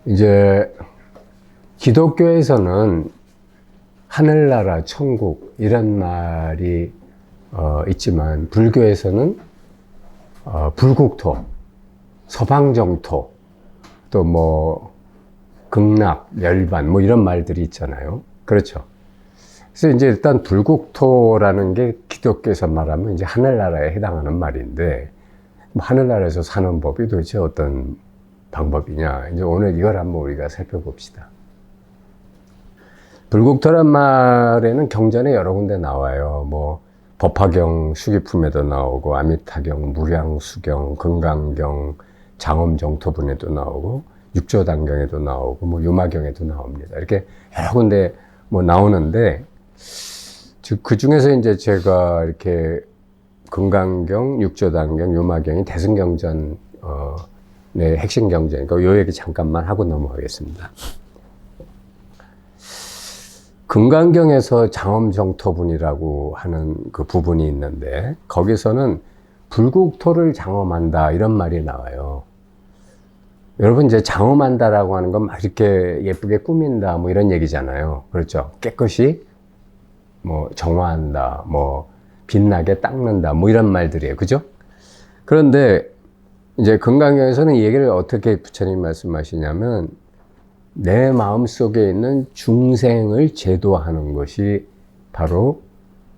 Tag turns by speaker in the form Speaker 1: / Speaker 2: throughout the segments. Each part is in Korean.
Speaker 1: 이제 기독교에서는 하늘나라, 천국 이런 말이 있지만 불교에서는 불국토, 서방정토, 또 뭐 극락, 멸반 뭐 이런 말들이 있잖아요. 그렇죠. 그래서 이제 일단 불국토라는 게 기독교에서 말하면 이제 하늘나라에 해당하는 말인데, 하늘나라에서 사는 법이 도대체 어떤 방법이냐, 이제 오늘 이걸 한번 우리가 살펴봅시다. 불국토란 말에는 경전에 여러 군데 나와요. 뭐 법화경 수기품에도 나오고, 아미타경, 무량수경, 금강경, 장엄정토분에도 나오고, 육조단경에도 나오고, 뭐 유마경에도 나옵니다. 이렇게 여러 군데 뭐 나오는데, 그 중에서 이제 제가 이렇게 금강경, 육조단경, 유마경이 대승경전 네, 핵심 경전이니까 요 얘기 잠깐만 하고 넘어가겠습니다. 금강경에서 장엄정토분이라고 하는 그 부분이 있는데, 거기서는 불국토를 장엄한다 이런 말이 나와요. 여러분, 이제 장엄한다라고 하는 건 막 이렇게 예쁘게 꾸민다 뭐 이런 얘기잖아요. 그렇죠? 깨끗이 뭐 정화한다, 뭐 빛나게 닦는다 뭐 이런 말들이에요. 그죠? 그런데 이제 금강경에서는 이 얘기를 어떻게 부처님 말씀하시냐면, 내 마음속에 있는 중생을 제도하는 것이 바로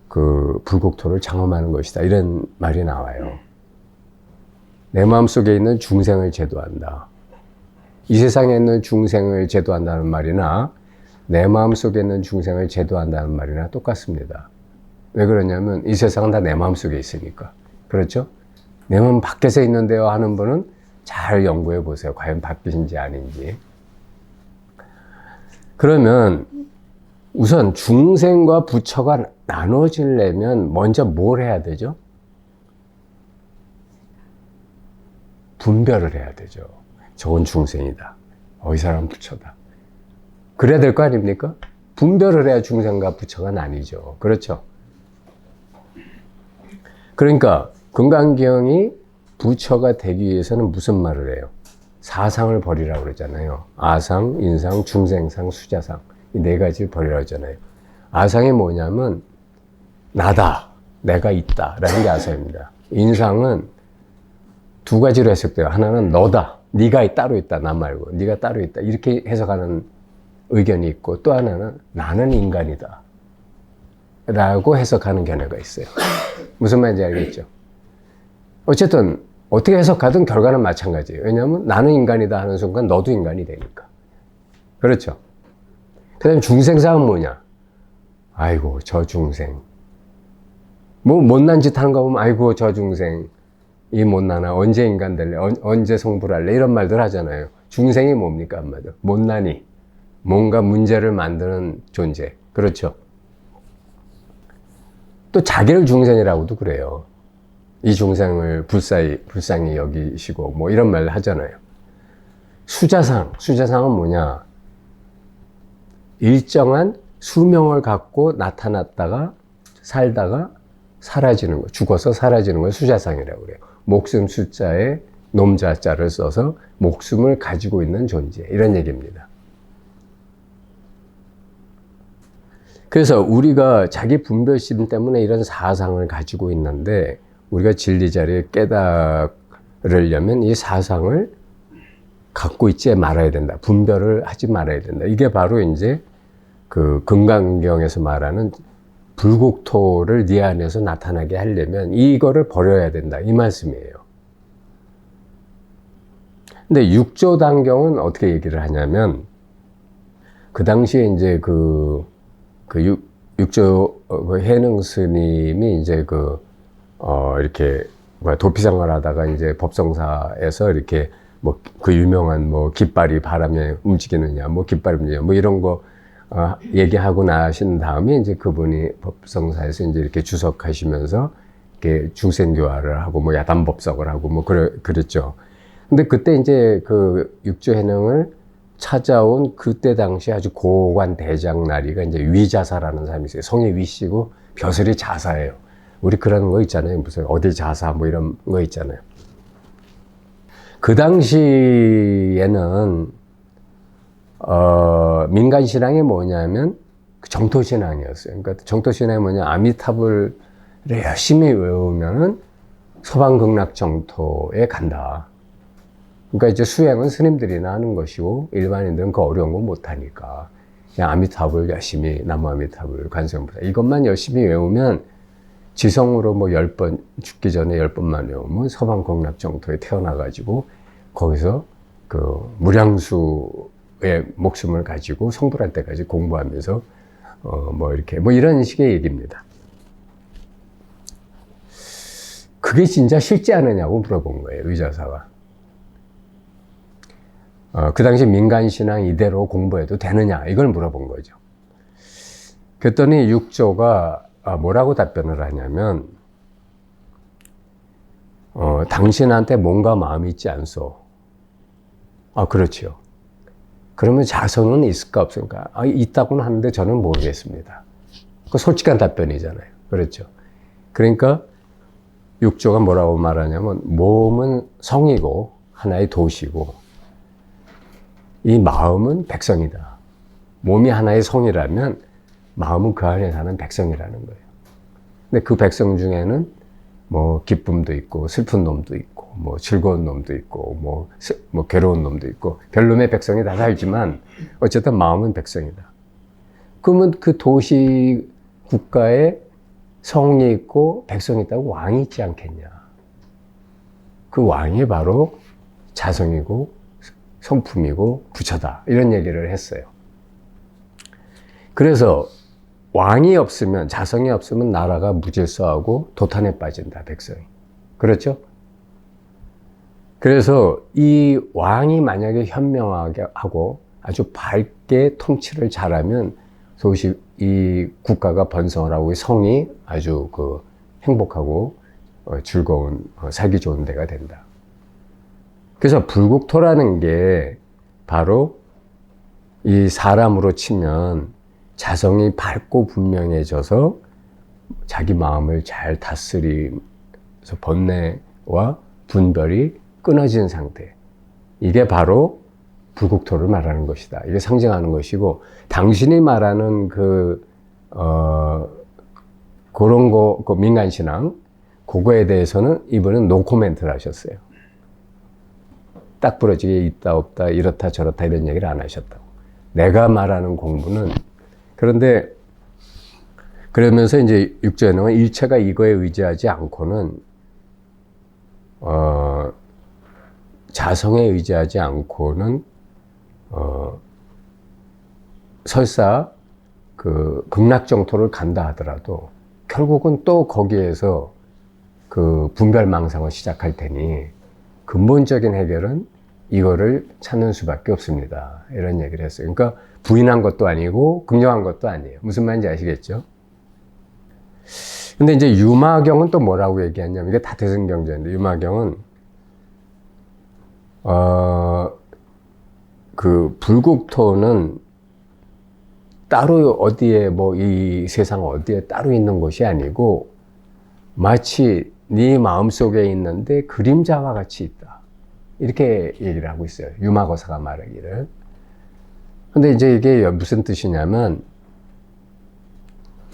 Speaker 1: 그 불국토를 장엄하는 것이다, 이런 말이 나와요. 내 마음속에 있는 중생을 제도한다. 이 세상에 있는 중생을 제도한다는 말이나 내 마음속에 있는 중생을 제도한다는 말이나 똑같습니다. 왜 그러냐면 이 세상은 다 내 마음속에 있으니까. 그렇죠? 내 마음 밖에서 있는데요 하는 분은 잘 연구해 보세요. 과연 밖이신지 아닌지. 그러면 우선 중생과 부처가 나눠지려면 먼저 뭘 해야 되죠? 분별을 해야 되죠. 저건 중생이다. 이 사람은 부처다. 그래야 될 거 아닙니까? 분별을 해야 중생과 부처가 나뉘죠. 그렇죠? 그러니까 금강경이 부처가 되기 위해서는 무슨 말을 해요? 사상을 버리라고 그러잖아요. 아상, 인상, 중생상, 수자상. 이 네 가지를 버리라고 하잖아요. 아상이 뭐냐면 나다, 내가 있다 라는 게 아상입니다. 인상은 두 가지로 해석돼요. 하나는 너다, 네가 따로 있다, 나 말고 네가 따로 있다, 이렇게 해석하는 의견이 있고, 또 하나는 나는 인간이다 라고 해석하는 견해가 있어요. 무슨 말인지 알겠죠? 어쨌든 어떻게 해석하든 결과는 마찬가지예요. 왜냐하면 나는 인간이다 하는 순간 너도 인간이 되니까. 그렇죠? 그 다음에 중생상은 뭐냐? 아이고 저 중생, 뭐 못난 짓 하는 거 보면 아이고 저 중생, 이 못나나 언제 인간 될래, 언제 성불할래, 이런 말들 하잖아요. 중생이 뭡니까? 한마디로 못난이, 뭔가 문제를 만드는 존재. 그렇죠? 또 자기를 중생이라고도 그래요. 이 중생을 불쌍히 여기시고 뭐 이런 말 하잖아요. 수자상은 뭐냐? 일정한 수명을 갖고 나타났다가 살다가 사라지는 거, 죽어서 사라지는 걸 수자상이라고 그래요. 목숨 숫자에 놈자자를 써서 목숨을 가지고 있는 존재, 이런 얘기입니다. 그래서 우리가 자기 분별심 때문에 이런 사상을 가지고 있는데, 우리가 진리 자리에 깨달으려면 이 사상을 갖고 있지 말아야 된다. 분별을 하지 말아야 된다. 이게 바로 이제 그 금강경에서 말하는 불국토를 네 안에서 나타나게 하려면 이거를 버려야 된다, 이 말씀이에요. 근데 육조단경은 어떻게 얘기를 하냐면, 그 당시에 이제 육조 해능 스님이 이제 이렇게 도피생활 하다가 이제 법성사에서 이렇게 뭐 그 유명한 뭐 깃발이 바람에 움직이느냐, 뭐 깃발이 움직이느냐, 뭐 이런 거 얘기하고 나신 다음에 이제 그분이 법성사에서 이제 이렇게 주석하시면서 이렇게 중생교화를 하고 뭐 야단법석을 하고 뭐 그랬죠. 근데 그때 이제 그 육조해능을 찾아온 그때 당시 아주 고관 대장 나리가 이제 위자사라는 사람이 있어요. 성이 위씨고 벼슬이 자사예요. 우리 그런 거 있잖아요. 무슨 어디 자사 뭐 이런 거 있잖아요. 그 당시에는 민간신앙이 뭐냐면 정토신앙이었어요. 그러니까 정토신앙이 뭐냐, 아미타불을 열심히 외우면은 서방극락정토에 간다. 그러니까 이제 수행은 스님들이나 하는 것이고 일반인들은 그 어려운 거 못하니까 그냥 아미타불 열심히, 나무 아미타불, 관세음보살 이것만 열심히 외우면 지성으로 뭐 10번, 죽기 전에 10번만 외우면 서방극락정토에 태어나가지고 거기서 그 무량수의 목숨을 가지고 성불할 때까지 공부하면서 뭐 이렇게 뭐 이런 식의 얘기입니다. 그게 진짜 실제 않느냐고 물어본 거예요, 의자사가. 그 당시 민간신앙 이대로 공부해도 되느냐, 이걸 물어본 거죠. 그랬더니 육조가 뭐라고 답변을 하냐면, 당신한테 몸과 마음이 있지 않소. 그렇죠. 그러면 자성은 있을까 없을까? 있다고는 하는데 저는 모르겠습니다. 그 솔직한 답변이잖아요. 그렇죠. 그러니까 육조가 뭐라고 말하냐면, 몸은 성이고 하나의 도시고 이 마음은 백성이다. 몸이 하나의 성이라면 마음은 그 안에 사는 백성이라는 거예요. 근데 그 백성 중에는 뭐 기쁨도 있고 슬픈 놈도 있고 뭐 즐거운 놈도 있고 뭐 괴로운 놈도 있고 별놈의 백성이 다 살지만 어쨌든 마음은 백성이다. 그러면 그 도시 국가에 성이 있고 백성이 있다고 왕이 있지 않겠냐. 그 왕이 바로 자성이고 성품이고 부처다. 이런 얘기를 했어요. 그래서 왕이 없으면, 자성이 없으면 나라가 무질서하고 도탄에 빠진다, 백성이. 그렇죠? 그래서 이 왕이 만약에 현명하게 하고 아주 밝게 통치를 잘하면 도시, 이 국가가 번성을 하고 성이 아주 행복하고 즐거운, 살기 좋은 데가 된다. 그래서 불국토라는 게 바로 이 사람으로 치면 자성이 밝고 분명해져서 자기 마음을 잘 다스리면서 번뇌와 분별이 끊어진 상태. 이게 바로 불국토를 말하는 것이다. 이게 상징하는 것이고, 당신이 말하는 그런 거, 민간신앙, 그거에 대해서는 이분은 노코멘트를 하셨어요. 딱 부러지게 있다 없다 이렇다 저렇다 이런 얘기를 안 하셨다고. 내가 말하는 공부는, 그런데 그러면서 이제 육조에는 일체가 이거에 의지하지 않고는 자성에 의지하지 않고는 설사 그 극락정토를 간다 하더라도 결국은 또 거기에서 그 분별망상을 시작할 테니 근본적인 해결은 이거를 찾는 수밖에 없습니다. 이런 얘기를 했어요. 그러니까 부인한 것도 아니고 긍정한 것도 아니에요. 무슨 말인지 아시겠죠? 근데 이제 유마경은 또 뭐라고 얘기했냐면, 이게 다태승경전인데, 유마경은 그 불국토는 따로 어디에 이 세상 어디에 따로 있는 것이 아니고 마치 네 마음속에 있는데 그림자와 같이 있다. 이렇게 얘기를 하고 있어요. 유마거사가 말하기를. 근데 이제 이게 무슨 뜻이냐면,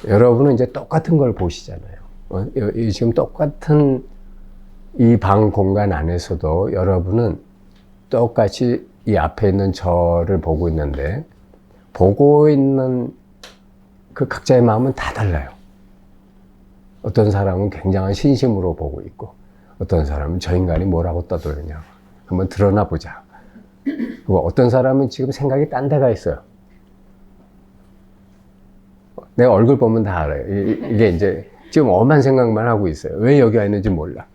Speaker 1: 여러분은 이제 똑같은 걸 보시잖아요. 지금 똑같은 이 방 공간 안에서도 여러분은 똑같이 이 앞에 있는 저를 보고 있는데, 보고 있는 그 각자의 마음은 다 달라요. 어떤 사람은 굉장한 신심으로 보고 있고, 어떤 사람은 저 인간이 뭐라고 떠들느냐. 한번 드러나 보자. 그리고 어떤 사람은 지금 생각이 딴 데가 있어요. 내가 얼굴 보면 다 알아요. 이게 이제 지금 엄한 생각만 하고 있어요. 왜 여기 와 있는지 몰라.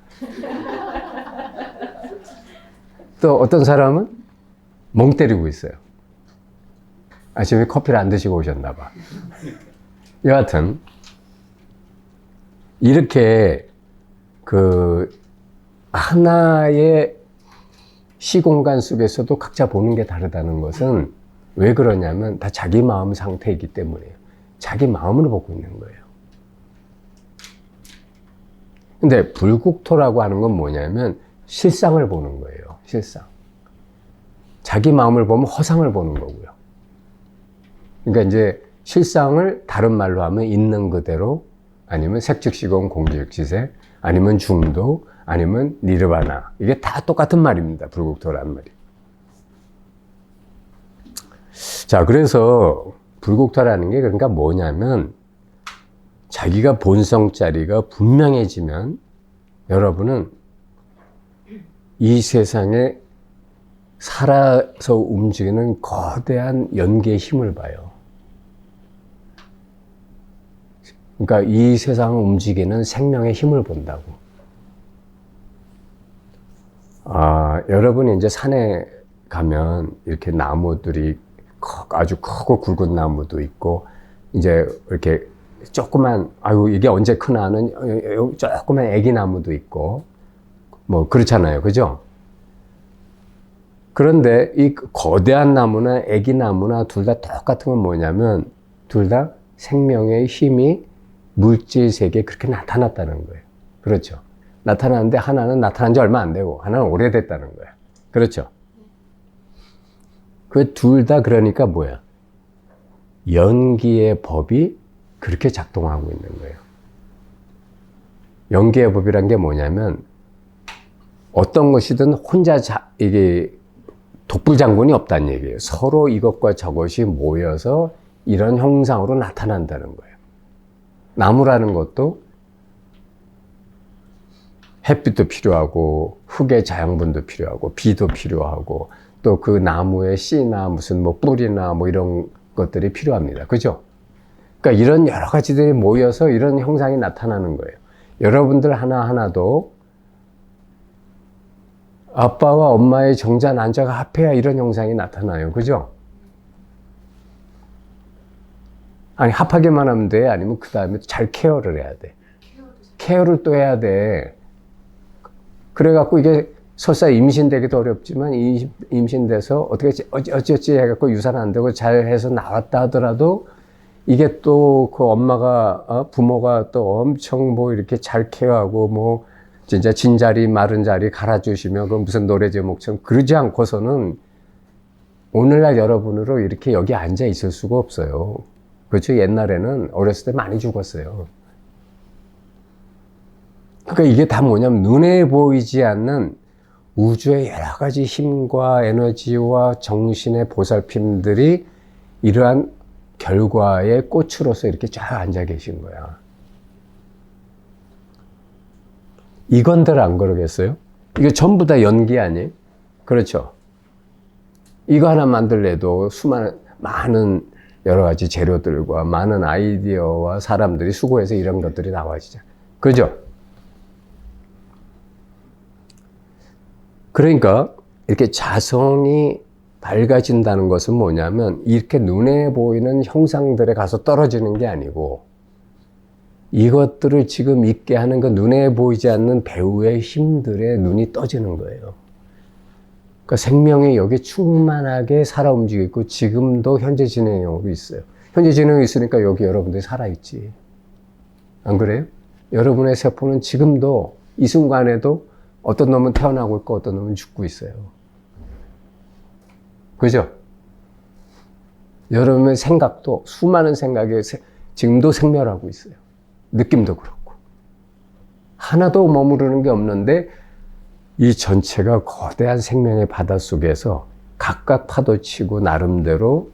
Speaker 1: 또 어떤 사람은 멍 때리고 있어요. 아침에 커피를 안 드시고 오셨나 봐. 여하튼 이렇게 하나의 시공간 속에서도 각자 보는 게 다르다는 것은 왜 그러냐면 다 자기 마음 상태이기 때문이에요. 자기 마음으로 보고 있는 거예요. 근데 불국토라고 하는 건 뭐냐면 실상을 보는 거예요. 실상. 자기 마음을 보면 허상을 보는 거고요. 그러니까 이제 실상을 다른 말로 하면 있는 그대로, 아니면 색즉시공 공즉시색, 아니면 중도, 아니면 니르바나. 이게 다 똑같은 말입니다. 불국토라는 말이. 자, 그래서 불국토라는 게 그러니까 뭐냐면, 자기가 본성자리가 분명해지면 여러분은 이 세상에 살아서 움직이는 거대한 연계의 힘을 봐요. 그러니까 이 세상을 움직이는 생명의 힘을 본다고. 여러분이 이제 산에 가면 이렇게 나무들이 아주 크고 굵은 나무도 있고, 이제 이렇게 조그만, 아유, 이게 언제 크나 하는 조그만 애기 나무도 있고, 뭐, 그렇잖아요. 그죠? 그런데 이 거대한 나무나 애기 나무나 둘 다 똑같은 건 뭐냐면, 둘 다 생명의 힘이 물질 세계에 그렇게 나타났다는 거예요. 그렇죠? 나타났는데 하나는 나타난 지 얼마 안 되고, 하나는 오래됐다는 거예요. 그렇죠? 그 둘 다 그러니까 뭐야? 연기의 법이 그렇게 작동하고 있는 거예요. 연기의 법이란 게 뭐냐면, 어떤 것이든 혼자 이게 독불장군이 없다는 얘기예요. 서로 이것과 저것이 모여서 이런 형상으로 나타난다는 거예요. 나무라는 것도 햇빛도 필요하고, 흙의 자양분도 필요하고, 비도 필요하고, 또 그 나무의 씨나 무슨 뭐 뿌리나 뭐 이런 것들이 필요합니다. 그죠? 그러니까 이런 여러 가지들이 모여서 이런 형상이 나타나는 거예요. 여러분들 하나하나도 아빠와 엄마의 정자 난자가 합해야 이런 형상이 나타나요. 그죠? 아니, 합하게만 하면 돼? 아니면 그 다음에 잘 케어를 해야 돼. 케어를 또 해야 돼. 그래갖고 이게 설사 임신되기도 어렵지만, 임신돼서 어떻게 어찌어찌 해갖고 유산 안 되고 잘 해서 나왔다 하더라도, 이게 또 그 엄마가, 부모가 또 엄청 뭐 이렇게 잘 케어하고 뭐 진짜 진자리 마른 자리 갈아주시며, 그 무슨 노래 제목처럼 그러지 않고서는 오늘날 여러분으로 이렇게 여기 앉아 있을 수가 없어요. 그렇죠? 옛날에는 어렸을 때 많이 죽었어요. 그러니까 이게 다 뭐냐면, 눈에 보이지 않는 우주의 여러 가지 힘과 에너지와 정신의 보살핌들이 이러한 결과의 꽃으로서 이렇게 쫙 앉아 계신 거야. 이건들 안 그러겠어요? 이게 전부 다 연기 아니에요? 그렇죠? 이거 하나 만들래도 많은 여러 가지 재료들과 많은 아이디어와 사람들이 수고해서 이런 것들이 나와지죠. 그죠? 그러니까 이렇게 자성이 밝아진다는 것은 뭐냐면, 이렇게 눈에 보이는 형상들에 가서 떨어지는 게 아니고, 이것들을 지금 있게 하는 그 눈에 보이지 않는 배우의 힘들에 눈이 떠지는 거예요. 그러니까 생명이 여기 충만하게 살아 움직이고 있고, 지금도 현재 진행형으로 있어요. 현재 진행형이 있으니까 여기 여러분들이 살아있지. 안 그래요? 여러분의 세포는 지금도 이 순간에도 어떤 놈은 태어나고 있고 어떤 놈은 죽고 있어요. 그죠? 여러분의 생각도 수많은 생각에 지금도 생멸하고 있어요. 느낌도 그렇고. 하나도 머무르는 게 없는데, 이 전체가 거대한 생명의 바다 속에서 각각 파도치고 나름대로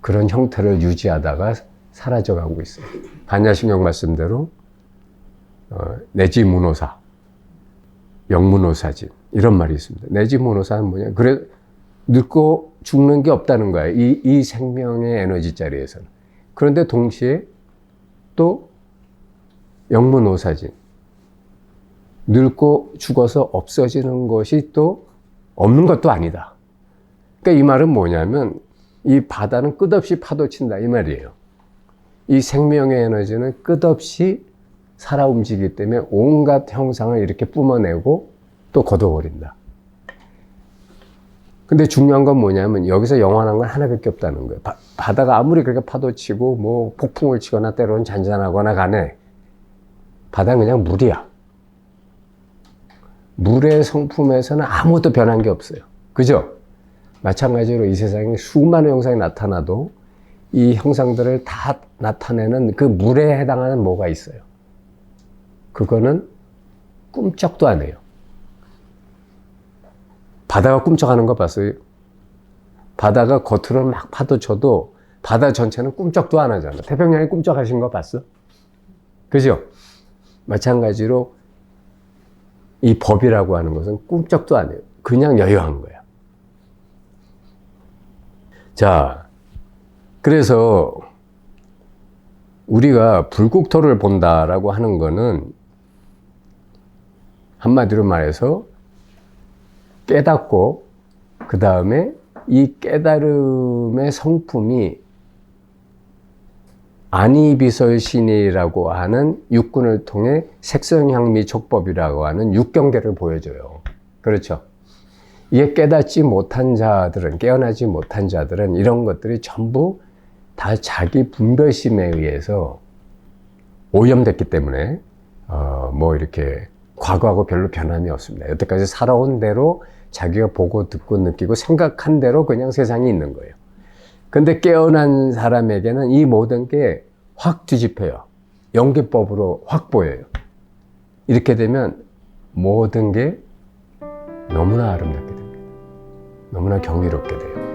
Speaker 1: 그런 형태를 유지하다가 사라져가고 있어요. 반야심경 말씀대로 내지문호사, 영문호사진, 이런 말이 있습니다. 내지문호사는 뭐냐? 그래, 늙고 죽는 게 없다는 거예요. 이 생명의 에너지 자리에서는. 그런데 동시에 또 영문호사진, 늙고 죽어서 없어지는 것이 또 없는 것도 아니다. 그러니까 이 말은 뭐냐면, 이 바다는 끝없이 파도친다, 이 말이에요. 이 생명의 에너지는 끝없이 살아 움직이기 때문에 온갖 형상을 이렇게 뿜어내고 또 걷어버린다. 근데 중요한 건 뭐냐면, 여기서 영원한 건 하나밖에 없다는 거예요. 바다가 아무리 그렇게 파도치고 뭐 폭풍을 치거나 때로는 잔잔하거나 간에, 바다는 그냥 물이야. 물의 성품에서는 아무것도 변한 게 없어요. 그죠? 마찬가지로 이 세상에 수많은 형상이 나타나도 이 형상들을 다 나타내는 그 물에 해당하는 뭐가 있어요. 그거는 꿈쩍도 안 해요. 바다가 꿈쩍하는 거 봤어요? 바다가 겉으로 막 파도 쳐도 바다 전체는 꿈쩍도 안 하잖아. 태평양이 꿈쩍하신 거 봤어? 그죠? 마찬가지로 이 법이라고 하는 것은 꿈쩍도 안 해요. 그냥 여유한 거야. 자, 그래서 우리가 불국토를 본다라고 하는 거는 한마디로 말해서 깨닫고 그 다음에 이 깨달음의 성품이 안이비설신이라고 하는 육군을 통해 색성향미촉법이라고 하는 육경계를 보여줘요. 그렇죠? 이게 깨닫지 못한 자들은, 깨어나지 못한 자들은 이런 것들이 전부 다 자기 분별심에 의해서 오염됐기 때문에 뭐 이렇게 과거하고 별로 변함이 없습니다. 여태까지 살아온 대로 자기가 보고 듣고 느끼고 생각한 대로 그냥 세상이 있는 거예요. 근데 깨어난 사람에게는 이 모든 게 확 뒤집혀요. 연기법으로 확 보여요. 이렇게 되면 모든 게 너무나 아름답게 됩니다. 너무나 경이롭게 돼요.